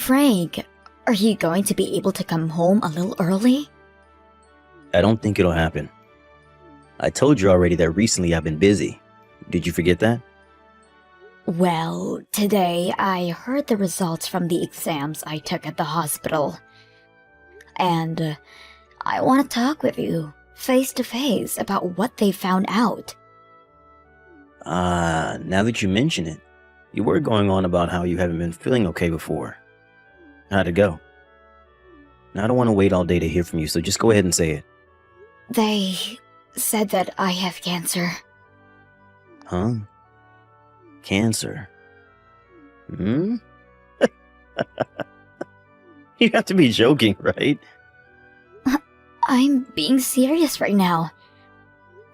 Frank, are you going to be able to come home a little early? I don't think it'll happen. I told you already that recently I've been busy. Did you forget that? Well, today I heard the results from the exams I took at the hospital. And I want to talk with you, face to face, about what they found out. Now that you mention it, you were going on about how you haven't been feeling okay before. How'd it go? Now, I don't want to wait all day to hear from you, so just go ahead and say it. They said that I have cancer. Huh? Cancer? Hmm? You have to be joking, right? I'm being serious right now.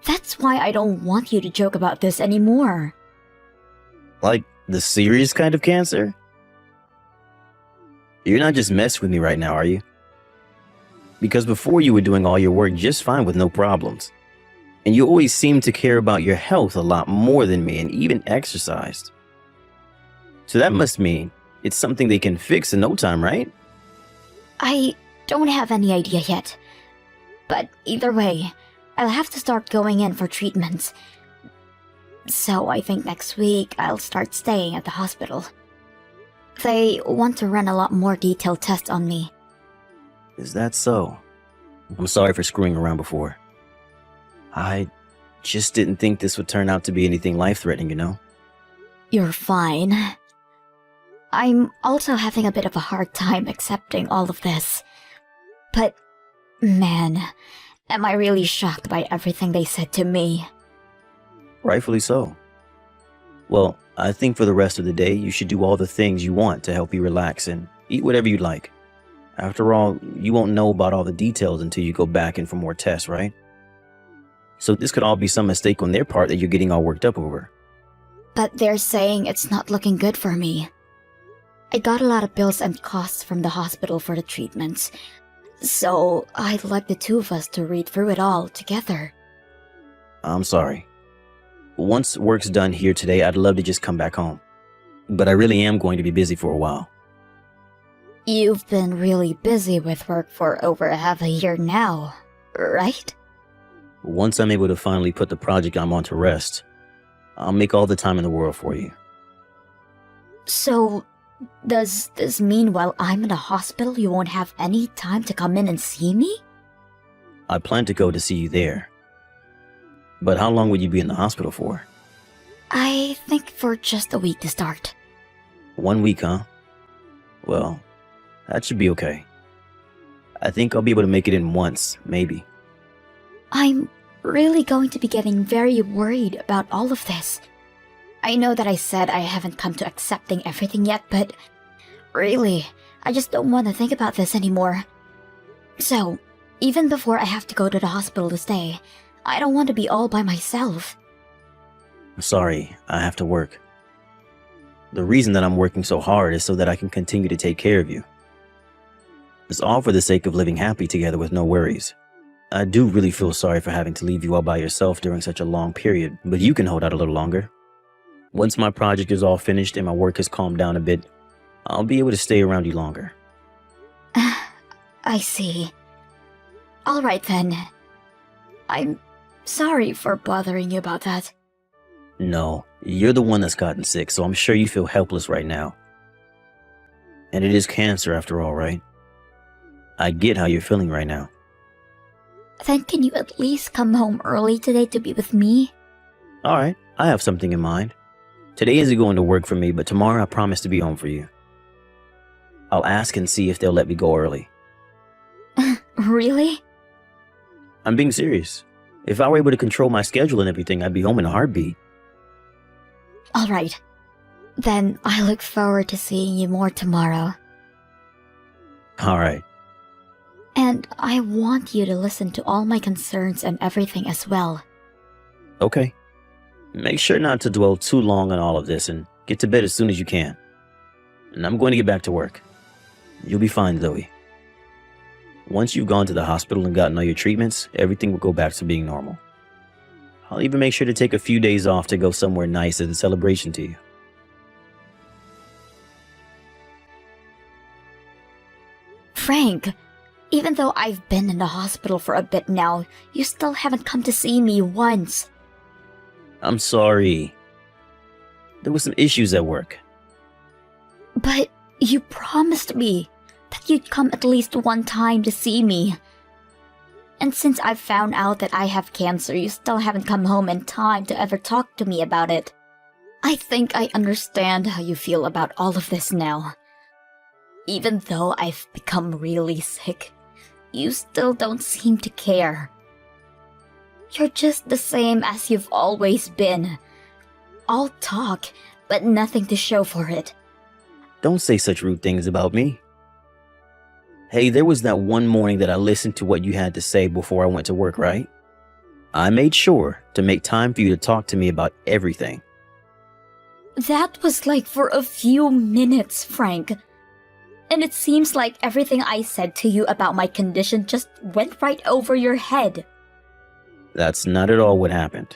That's why I don't want you to joke about this anymore. Like the serious kind of cancer? You're not just messing with me right now, are you? Because before you were doing all your work just fine with no problems. And you always seemed to care about your health a lot more than me and even exercised. So that must mean it's something they can fix in no time, right? I don't have any idea yet. But either way, I'll have to start going in for treatments. So I think next week I'll start staying at the hospital. They want to run a lot more detailed tests on me. Is that so? I'm sorry for screwing around before. I just didn't think this would turn out to be anything life-threatening, you know? You're fine. I'm also having a bit of a hard time accepting all of this. But, man, am I really shocked by everything they said to me. Rightfully so. Well, I think for the rest of the day, you should do all the things you want to help you relax and eat whatever you'd like. After all, you won't know about all the details until you go back in for more tests, right? So this could all be some mistake on their part that you're getting all worked up over. But they're saying it's not looking good for me. I got a lot of bills and costs from the hospital for the treatments, so I'd like the two of us to read through it all together. I'm sorry. Once work's done here today, I'd love to just come back home. But I really am going to be busy for a while. You've been really busy with work for over half a year now, right? Once I'm able to finally put the project I'm on to rest, I'll make all the time in the world for you. So, does this mean while I'm in the hospital you won't have any time to come in and see me? I plan to go to see you there. But how long would you be in the hospital for? I think for just a week to start. 1 week, huh? Well, that should be okay. I think I'll be able to make it in once, maybe. I'm really going to be getting very worried about all of this. I know that I said I haven't come to accepting everything yet, but really, I just don't want to think about this anymore. So, even before I have to go to the hospital to stay, I don't want to be all by myself. Sorry, I have to work. The reason that I'm working so hard is so that I can continue to take care of you. It's all for the sake of living happy together with no worries. I do really feel sorry for having to leave you all by yourself during such a long period, but you can hold out a little longer. Once my project is all finished and my work has calmed down a bit, I'll be able to stay around you longer. I see. Alright then. I'm sorry for bothering you about that. No, you're the one that's gotten sick, so I'm sure you feel helpless right now. And it is cancer after all, right? I get how you're feeling right now. Then can you at least come home early today to be with me? Alright, I have something in mind. Today isn't going to work for me, but tomorrow I promise to be home for you. I'll ask and see if they'll let me go early. Really? I'm being serious. If I were able to control my schedule and everything, I'd be home in a heartbeat. Alright. Then I look forward to seeing you more tomorrow. Alright. And I want you to listen to all my concerns and everything as well. Okay. Make sure not to dwell too long on all of this and get to bed as soon as you can. And I'm going to get back to work. You'll be fine, Zoe. Once you've gone to the hospital and gotten all your treatments, everything will go back to being normal. I'll even make sure to take a few days off to go somewhere nice as a celebration to you. Frank, even though I've been in the hospital for a bit now, you still haven't come to see me once. I'm sorry. There were some issues at work. But you promised me that you'd come at least one time to see me. And since I've found out that I have cancer, you still haven't come home in time to ever talk to me about it. I think I understand how you feel about all of this now. Even though I've become really sick, you still don't seem to care. You're just the same as you've always been. All talk, but nothing to show for it. Don't say such rude things about me. Hey, there was that one morning that I listened to what you had to say before I went to work, right? I made sure to make time for you to talk to me about everything. That was like for a few minutes, Frank. And it seems like everything I said to you about my condition just went right over your head. That's not at all what happened.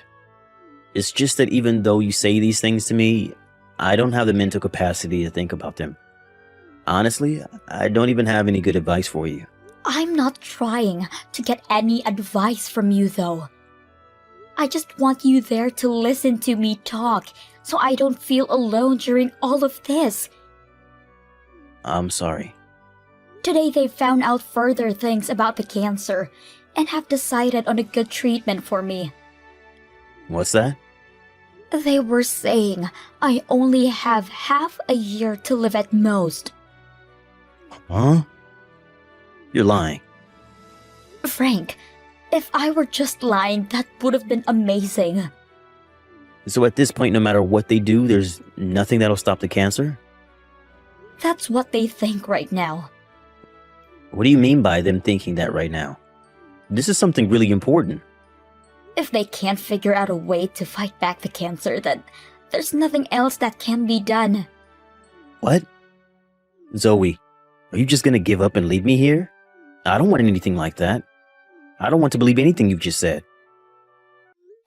It's just that even though you say these things to me, I don't have the mental capacity to think about them. Honestly, I don't even have any good advice for you. I'm not trying to get any advice from you, though. I just want you there to listen to me talk, so I don't feel alone during all of this. I'm sorry. Today they found out further things about the cancer and have decided on a good treatment for me. What's that? They were saying I only have half a year to live at most. Huh? You're lying. Frank, if I were just lying, that would have been amazing. So at this point, no matter what they do, there's nothing that'll stop the cancer? That's what they think right now. What do you mean by them thinking that right now? This is something really important. If they can't figure out a way to fight back the cancer, then there's nothing else that can be done. What? Zoe, are you just gonna give up and leave me here? I don't want anything like that. I don't want to believe anything you've just said.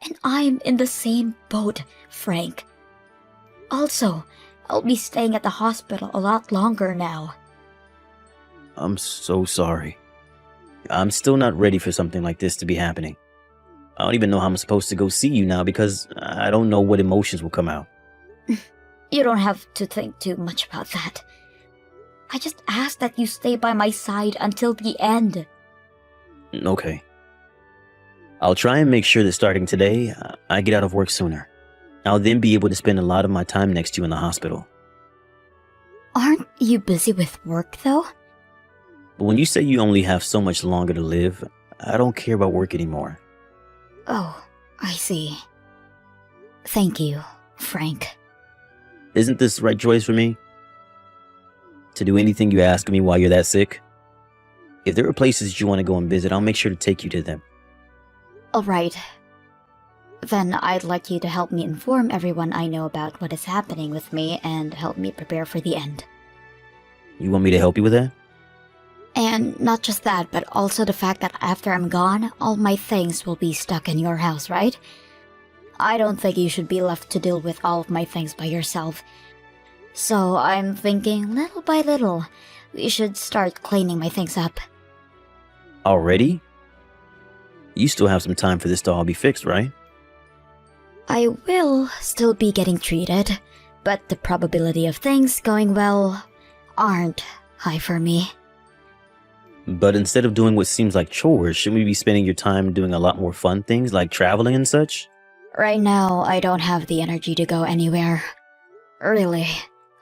And I'm in the same boat, Frank. Also, I'll be staying at the hospital a lot longer now. I'm so sorry. I'm still not ready for something like this to be happening. I don't even know how I'm supposed to go see you now because I don't know what emotions will come out. You don't have to think too much about that. I just ask that you stay by my side until the end. Okay. I'll try and make sure that starting today, I get out of work sooner. I'll then be able to spend a lot of my time next to you in the hospital. Aren't you busy with work, though? But when you say you only have so much longer to live, I don't care about work anymore. Oh, I see. Thank you, Frank. Isn't this the right choice for me? To do anything you ask me while you're that sick? If there are places you want to go and visit, I'll make sure to take you to them. Alright. Then I'd like you to help me inform everyone I know about what is happening with me and help me prepare for the end. You want me to help you with that? And not just that, but also the fact that after I'm gone, all my things will be stuck in your house, right? I don't think you should be left to deal with all of my things by yourself. So I'm thinking, little by little, we should start cleaning my things up. Already? You still have some time for this to all be fixed, right? I will still be getting treated, but the probability of things going well aren't high for me. But instead of doing what seems like chores, shouldn't we be spending your time doing a lot more fun things like traveling and such? Right now, I don't have the energy to go anywhere. Really,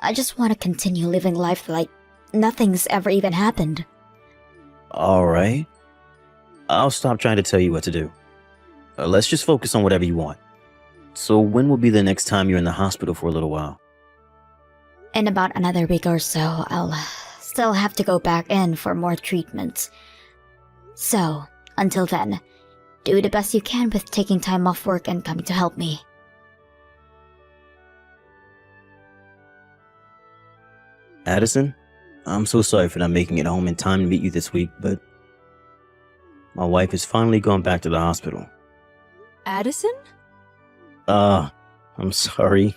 I just want to continue living life like nothing's ever even happened. Alright. I'll stop trying to tell you what to do. Let's just focus on whatever you want. So when will be the next time you're in the hospital for a little while? In about another week or so, I'll still have to go back in for more treatments. So, until then, do the best you can with taking time off work and coming to help me. Addison, I'm so sorry for not making it home in time to meet you this week, but my wife has finally gone back to the hospital. Addison? I'm sorry.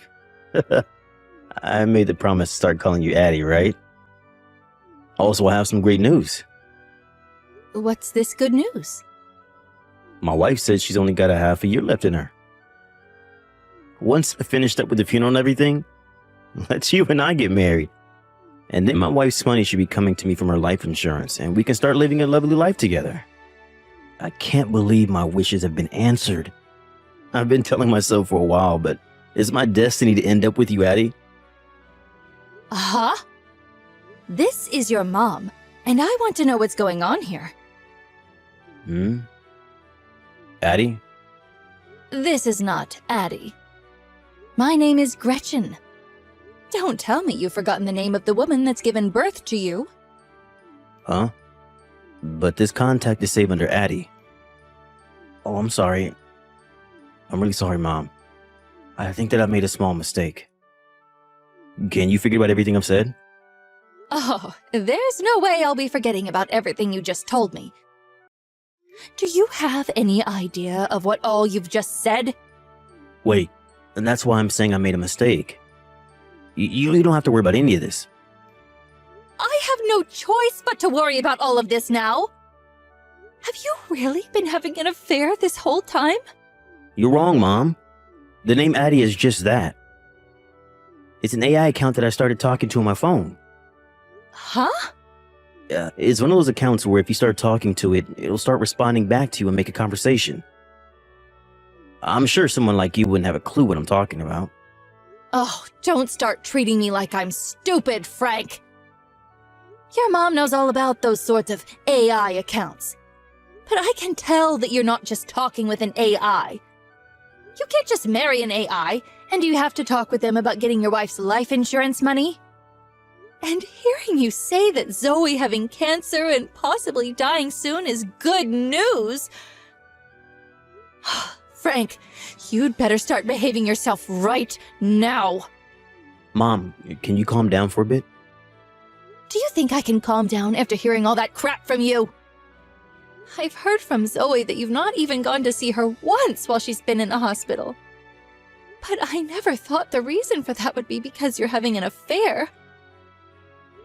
I made the promise to start calling you Addie, right? Also, I have some great news. What's this good news? My wife said she's only got a half a year left in her. Once I finished up with the funeral and everything, let's you and I get married. And then my wife's money should be coming to me from her life insurance, and we can start living a lovely life together. I can't believe my wishes have been answered. I've been telling myself for a while, but it's my destiny to end up with you, Addie. Huh? This is your mom, and I want to know what's going on here. Addie? This is not Addie. My name is Gretchen. Don't tell me you've forgotten the name of the woman that's given birth to you. Huh? But this contact is saved under Addie. Oh, I'm sorry. I'm really sorry, Mom. I think that I made a small mistake. Can you forget about everything I've said? Oh, there's no way I'll be forgetting about everything you just told me. Do you have any idea of what all you've just said? Wait, and that's why I'm saying I made a mistake. You don't have to worry about any of this. I have no choice but to worry about all of this now. Have you really been having an affair this whole time? You're wrong, Mom. The name Addie is just that. It's an AI account that I started talking to on my phone. Huh? It's one of those accounts where if you start talking to it, it'll start responding back to you and make a conversation. I'm sure someone like you wouldn't have a clue what I'm talking about. Oh, don't start treating me like I'm stupid, Frank. Your mom knows all about those sorts of AI accounts. But I can tell that you're not just talking with an AI. You can't just marry an AI, and you have to talk with them about getting your wife's life insurance money. And hearing you say that Zoe having cancer and possibly dying soon is good news. Frank, you'd better start behaving yourself right now. Mom, can you calm down for a bit? Do you think I can calm down after hearing all that crap from you? I've heard from Zoe that you've not even gone to see her once while she's been in the hospital. But I never thought the reason for that would be because you're having an affair.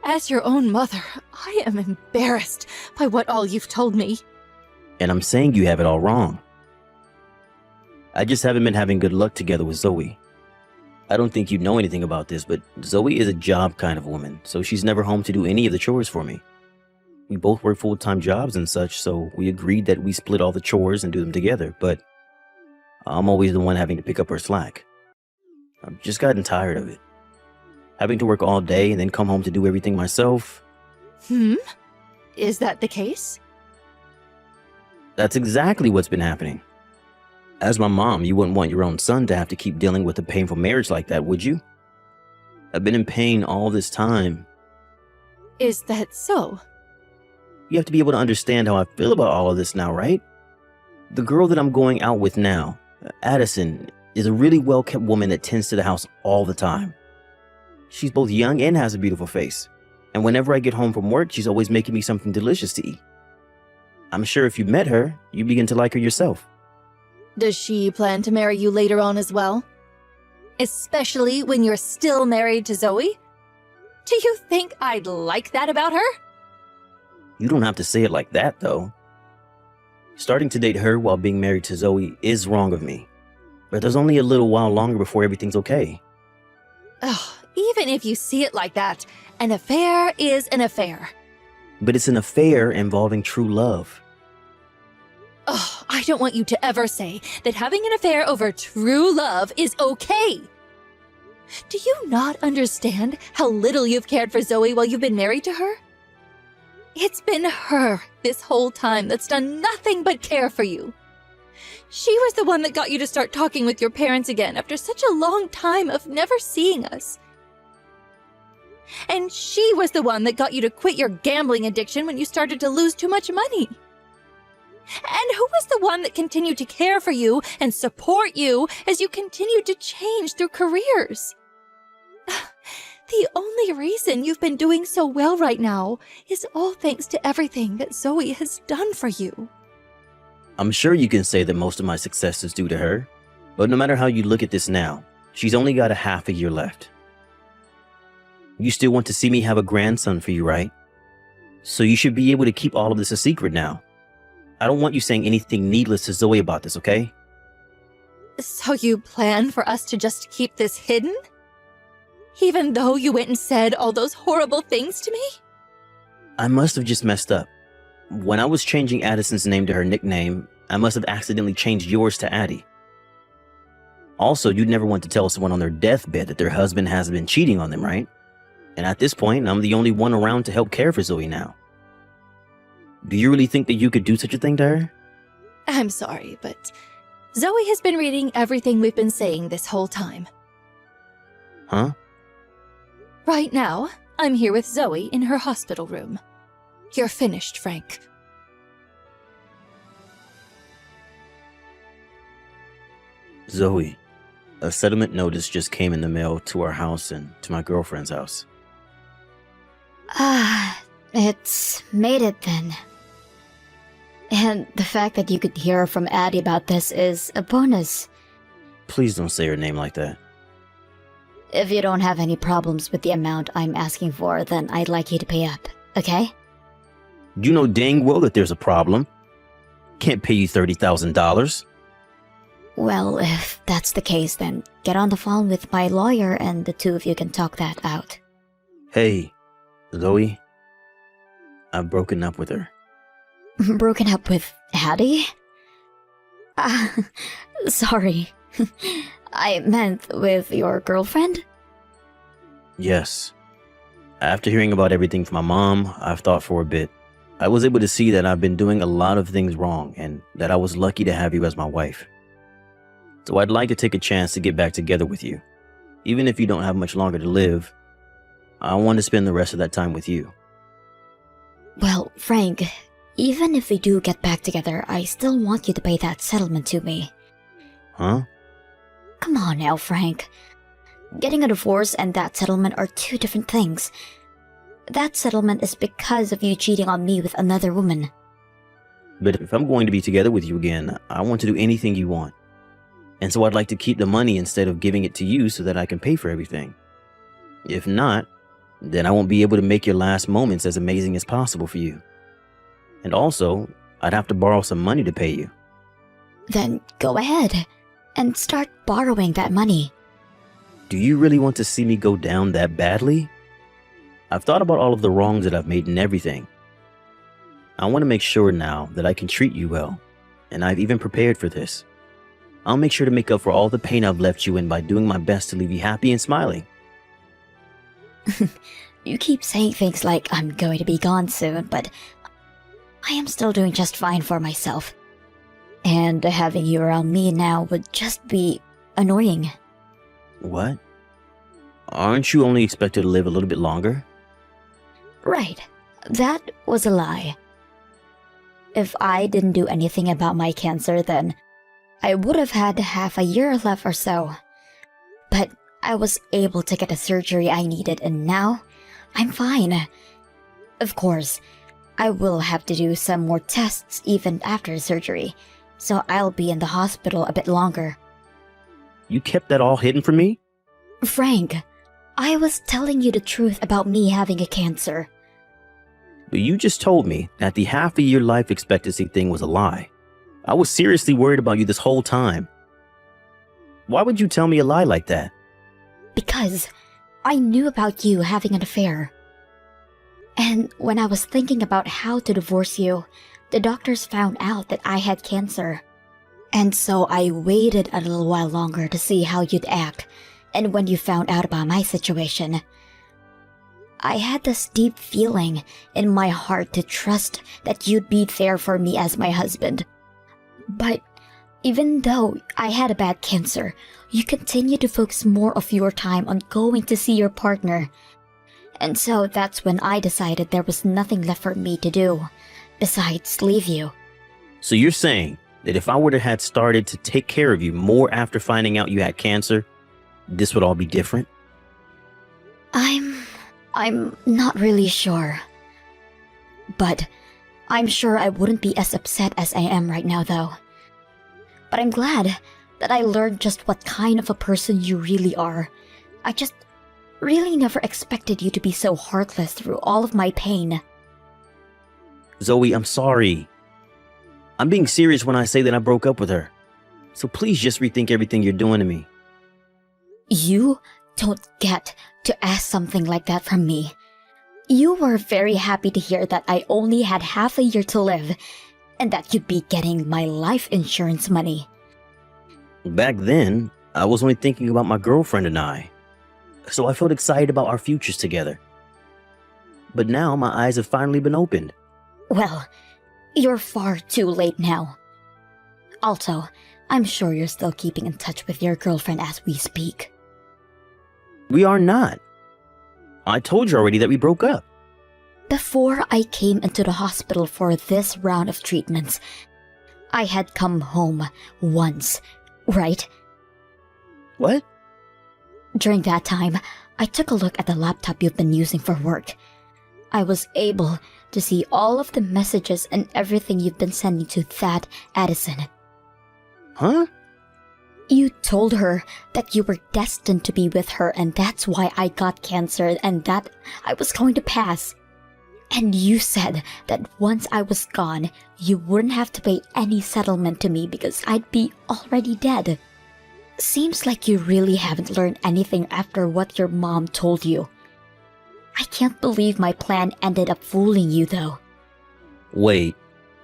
As your own mother, I am embarrassed by what all you've told me. And I'm saying you have it all wrong. I just haven't been having good luck together with Zoe. I don't think you know anything about this, but Zoe is a job kind of woman, so she's never home to do any of the chores for me. We both work full-time jobs and such, so we agreed that we split all the chores and do them together, but I'm always the one having to pick up her slack. I've just gotten tired of it. Having to work all day and then come home to do everything myself. Is that the case? That's exactly what's been happening. As my mom, you wouldn't want your own son to have to keep dealing with a painful marriage like that, would you? I've been in pain all this time. Is that so? You have to be able to understand how I feel about all of this now, right? The girl that I'm going out with now, Addison, is a really well-kept woman that tends to the house all the time. She's both young and has a beautiful face. And whenever I get home from work, she's always making me something delicious to eat. I'm sure if you met her, you'd begin to like her yourself. Does she plan to marry you later on as well? Especially when you're still married to Zoe? Do you think I'd like that about her? You don't have to say it like that, though. Starting to date her while being married to Zoe is wrong of me. But there's only a little while longer before everything's okay. Ugh, even if you see it like that, an affair is an affair. But it's an affair involving true love. Ugh, I don't want you to ever say that having an affair over true love is okay. Do you not understand how little you've cared for Zoe while you've been married to her? It's been her this whole time that's done nothing but care for you. She was the one that got you to start talking with your parents again after such a long time of never seeing us. And she was the one that got you to quit your gambling addiction when you started to lose too much money. And who was the one that continued to care for you and support you as you continued to change through careers? The only reason you've been doing so well right now is all thanks to everything that Zoe has done for you. I'm sure you can say that most of my success is due to her, but no matter how you look at this now, she's only got a half a year left. You still want to see me have a grandson for you, right? So you should be able to keep all of this a secret now. I don't want you saying anything needless to Zoe about this, okay? So you plan for us to just keep this hidden? Even though you went and said all those horrible things to me? I must have just messed up. When I was changing Addison's name to her nickname, I must have accidentally changed yours to Addie. Also, you'd never want to tell someone on their deathbed that their husband has been cheating on them, right? And at this point, I'm the only one around to help care for Zoe now. Do you really think that you could do such a thing to her? I'm sorry, but Zoe has been reading everything we've been saying this whole time. Huh? Right now, I'm here with Zoe in her hospital room. You're finished, Frank. Zoe, a settlement notice just came in the mail to our house and to my girlfriend's house. It's made it then. And the fact that you could hear from Addie about this is a bonus. Please don't say her name like that. If you don't have any problems with the amount I'm asking for, then I'd like you to pay up, okay? You know dang well that there's a problem. Can't pay you $30,000. Well, if that's the case, then get on the phone with my lawyer and the two of you can talk that out. Hey, Zoe, I've broken up with her. Broken up with Addie? Sorry. I meant with your girlfriend? Yes. After hearing about everything from my mom, I've thought for a bit. I was able to see that I've been doing a lot of things wrong and that I was lucky to have you as my wife. So I'd like to take a chance to get back together with you. Even if you don't have much longer to live, I want to spend the rest of that time with you. Well, Frank, even if we do get back together, I still want you to pay that settlement to me. Huh? Come on now, Frank. Getting a divorce and that settlement are two different things. That settlement is because of you cheating on me with another woman. But if I'm going to be together with you again, I want to do anything you want. And so I'd like to keep the money instead of giving it to you so that I can pay for everything. If not, then I won't be able to make your last moments as amazing as possible for you. And also, I'd have to borrow some money to pay you. Then go ahead and start borrowing that money. Do you really want to see me go down that badly? I've thought about all of the wrongs that I've made and everything. I want to make sure now that I can treat you well, and I've even prepared for this. I'll make sure to make up for all the pain I've left you in by doing my best to leave you happy and smiling. You keep saying things like I'm going to be gone soon, but I am still doing just fine for myself. And having you around me now would just be annoying. What? Aren't you only expected to live a little bit longer? Right. That was a lie. If I didn't do anything about my cancer, then I would have had half a year left or so. But I was able to get the surgery I needed, and now I'm fine. Of course, I will have to do some more tests even after the surgery, so I'll be in the hospital a bit longer. You kept that all hidden from me? Frank, I was telling you the truth about me having a cancer. But you just told me that the half-a-year life expectancy thing was a lie. I was seriously worried about you this whole time. Why would you tell me a lie like that? Because I knew about you having an affair. And when I was thinking about how to divorce you, the doctors found out that I had cancer. And so I waited a little while longer to see how you'd act, and when you found out about my situation, I had this deep feeling in my heart to trust that you'd be there for me as my husband. But even though I had a bad cancer, you continued to focus more of your time on going to see your partner. And so that's when I decided there was nothing left for me to do besides leave you. So you're saying that if I would have had started to take care of you more after finding out you had cancer, this would all be different? I'm not really sure. But I'm sure I wouldn't be as upset as I am right now, though. But I'm glad that I learned just what kind of a person you really are. I just really never expected you to be so heartless through all of my pain. Zoe, I'm sorry. I'm being serious when I say that I broke up with her. So please just rethink everything you're doing to me. You don't get to ask something like that from me. You were very happy to hear that I only had half a year to live and that you'd be getting my life insurance money. Back then, I was only thinking about my girlfriend and I. So I felt excited about our futures together. But now my eyes have finally been opened. Well, you're far too late now. Also, I'm sure you're still keeping in touch with your girlfriend as we speak. We are not. I told you already that we broke up. Before I came into the hospital for this round of treatments, I had come home once, right? What? During that time, I took a look at the laptop you've been using for work. I was able to see all of the messages and everything you've been sending to that Addison. Huh? You told her that you were destined to be with her and that's why I got cancer and that I was going to pass. And you said that once I was gone, you wouldn't have to pay any settlement to me because I'd be already dead. Seems like you really haven't learned anything after what your mom told you. I can't believe my plan ended up fooling you though. Wait,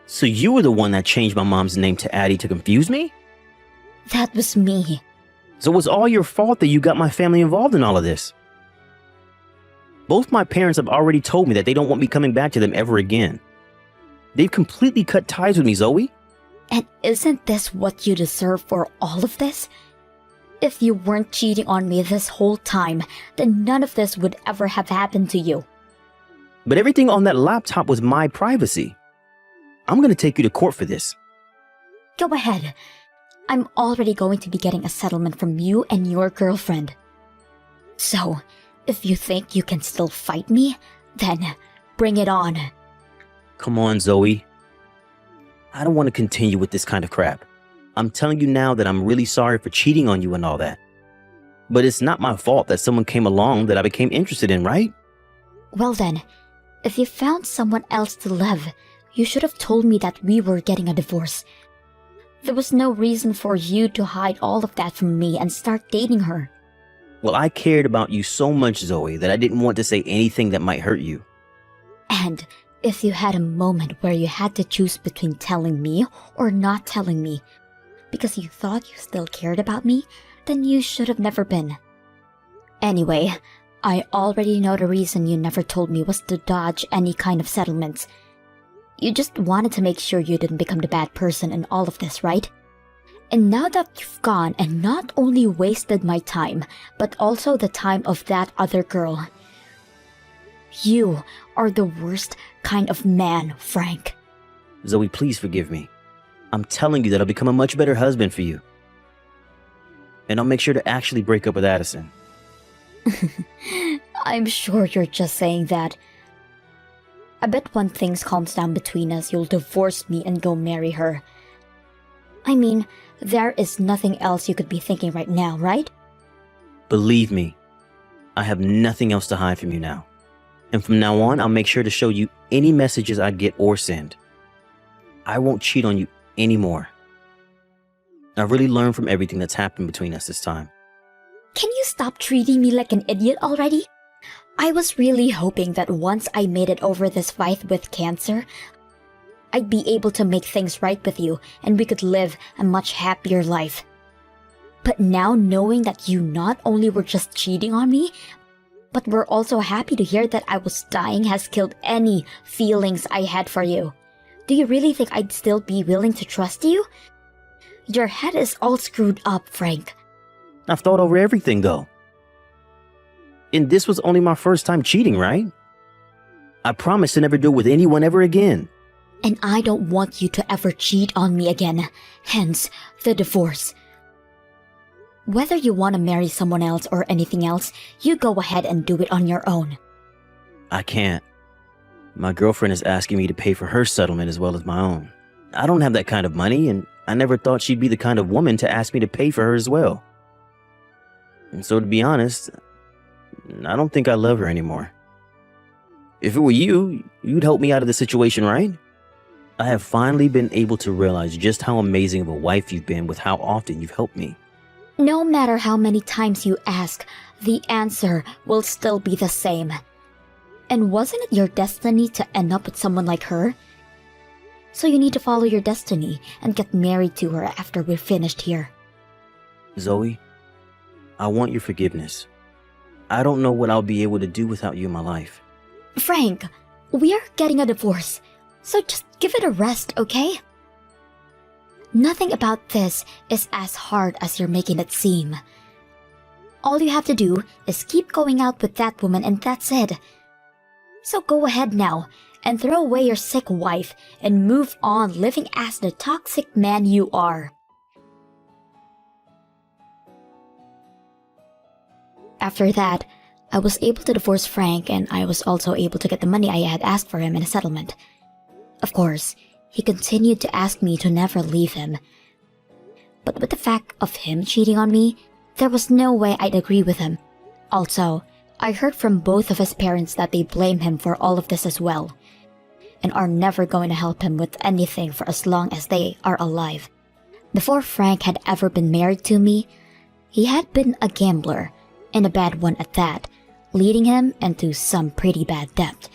so you were the one that changed my mom's name to Addie to confuse me? That was me. So it was all your fault that you got my family involved in all of this. Both my parents have already told me that they don't want me coming back to them ever again. They've completely cut ties with me, Zoe. And isn't this what you deserve for all of this? If you weren't cheating on me this whole time, then none of this would ever have happened to you. But everything on that laptop was my privacy. I'm gonna take you to court for this. Go ahead. I'm already going to be getting a settlement from you and your girlfriend. So, if you think you can still fight me, then bring it on. Come on, Zoe. I don't want to continue with this kind of crap. I'm telling you now that I'm really sorry for cheating on you and all that. But it's not my fault that someone came along that I became interested in, right? Well then, if you found someone else to love, you should have told me that we were getting a divorce. There was no reason for you to hide all of that from me and start dating her. Well, I cared about you so much, Zoe, that I didn't want to say anything that might hurt you. And if you had a moment where you had to choose between telling me or not telling me, because you thought you still cared about me, then you should have never been. Anyway, I already know the reason you never told me was to dodge any kind of settlements. You just wanted to make sure you didn't become the bad person in all of this, right? And now that you've gone and not only wasted my time, but also the time of that other girl, you are the worst kind of man, Frank. Zoe, please forgive me. I'm telling you that I'll become a much better husband for you. And I'll make sure to actually break up with Addison. I'm sure you're just saying that. I bet when things calms down between us, you'll divorce me and go marry her. I mean, there is nothing else you could be thinking right now, right? Believe me, I have nothing else to hide from you now. And from now on, I'll make sure to show you any messages I get or send. I won't cheat on you anymore. I've really learned from everything that's happened between us this time. Can you stop treating me like an idiot already? I was really hoping that once I made it over this fight with cancer, I'd be able to make things right with you and we could live a much happier life. But now knowing that you not only were just cheating on me, but were also happy to hear that I was dying has killed any feelings I had for you. Do you really think I'd still be willing to trust you? Your head is all screwed up, Frank. I've thought over everything, though. And this was only my first time cheating, right? I promise to never do it with anyone ever again. And I don't want you to ever cheat on me again. Hence, the divorce. Whether you want to marry someone else or anything else, you go ahead and do it on your own. I can't. My girlfriend is asking me to pay for her settlement as well as my own. I don't have that kind of money, and I never thought she'd be the kind of woman to ask me to pay for her as well. And so to be honest, I don't think I love her anymore. If it were you, you'd help me out of the situation, right? I have finally been able to realize just how amazing of a wife you've been with how often you've helped me. No matter how many times you ask, the answer will still be the same. And wasn't it your destiny to end up with someone like her? So you need to follow your destiny and get married to her after we're finished here. Zoe, I want your forgiveness. I don't know what I'll be able to do without you in my life. Frank, we are getting a divorce, so just give it a rest, okay? Nothing about this is as hard as you're making it seem. All you have to do is keep going out with that woman and that's it. So go ahead now and throw away your sick wife and move on living as the toxic man you are. After that, I was able to divorce Frank and I was also able to get the money I had asked for him in a settlement. Of course, he continued to ask me to never leave him. But with the fact of him cheating on me, there was no way I'd agree with him. Also, I heard from both of his parents that they blame him for all of this as well, and are never going to help him with anything for as long as they are alive. Before Frank had ever been married to me, he had been a gambler, and a bad one at that, leading him into some pretty bad debt.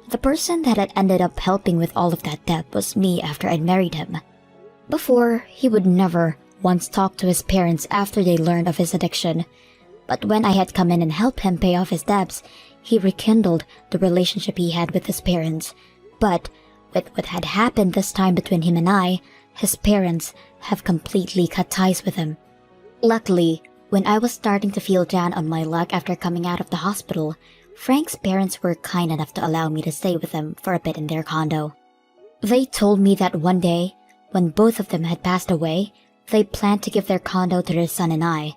The person that had ended up helping with all of that debt was me after I'd married him. Before, he would never once talk to his parents after they learned of his addiction, but when I had come in and helped him pay off his debts, he rekindled the relationship he had with his parents. But with what had happened this time between him and I, his parents have completely cut ties with him. Luckily, when I was starting to feel down on my luck after coming out of the hospital, Frank's parents were kind enough to allow me to stay with them for a bit in their condo. They told me that one day, when both of them had passed away, they planned to give their condo to their son and I.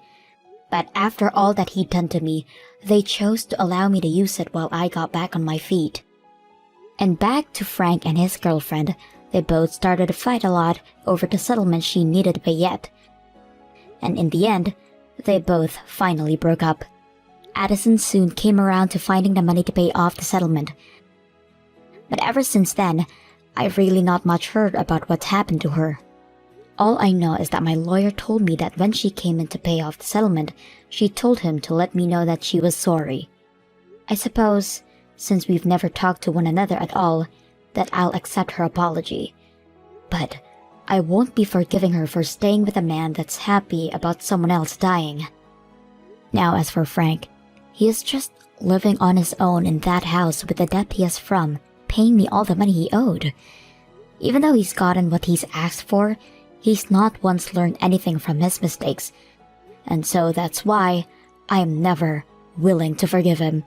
But after all that he'd done to me, they chose to allow me to use it while I got back on my feet. And back to Frank and his girlfriend, they both started to fight a lot over the settlement she needed to pay yet. And in the end, they both finally broke up. Addison soon came around to finding the money to pay off the settlement. But ever since then, I've really not much heard about what's happened to her. All I know is that my lawyer told me that when she came in to pay off the settlement, she told him to let me know that she was sorry. I suppose, since we've never talked to one another at all, that I'll accept her apology. But I won't be forgiving her for staying with a man that's happy about someone else dying. Now as for Frank, he is just living on his own in that house with the debt he has from paying me all the money he owed. Even though he's gotten what he's asked for, he's not once learned anything from his mistakes, and so that's why I'm never willing to forgive him.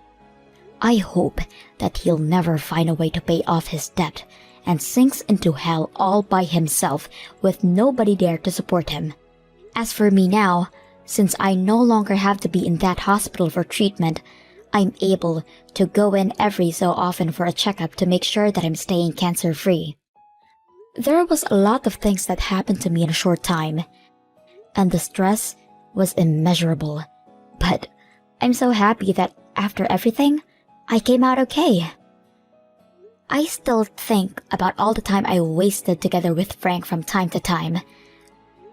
I hope that he'll never find a way to pay off his debt and sinks into hell all by himself with nobody there to support him. As for me now, since I no longer have to be in that hospital for treatment, I'm able to go in every so often for a checkup to make sure that I'm staying cancer-free. There was a lot of things that happened to me in a short time, and the stress was immeasurable. But I'm so happy that after everything, I came out okay. I still think about all the time I wasted together with Frank from time to time,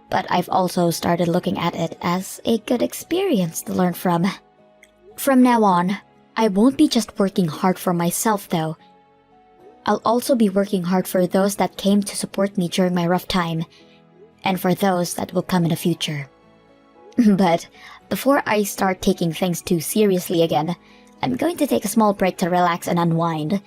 but I've also started looking at it as a good experience to learn from. From now on, I won't be just working hard for myself though. I'll also be working hard for those that came to support me during my rough time, and for those that will come in the future. But before I start taking things too seriously again, I'm going to take a small break to relax and unwind.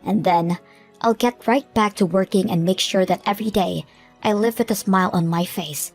And then, I'll get right back to working and make sure that every day, I live with a smile on my face.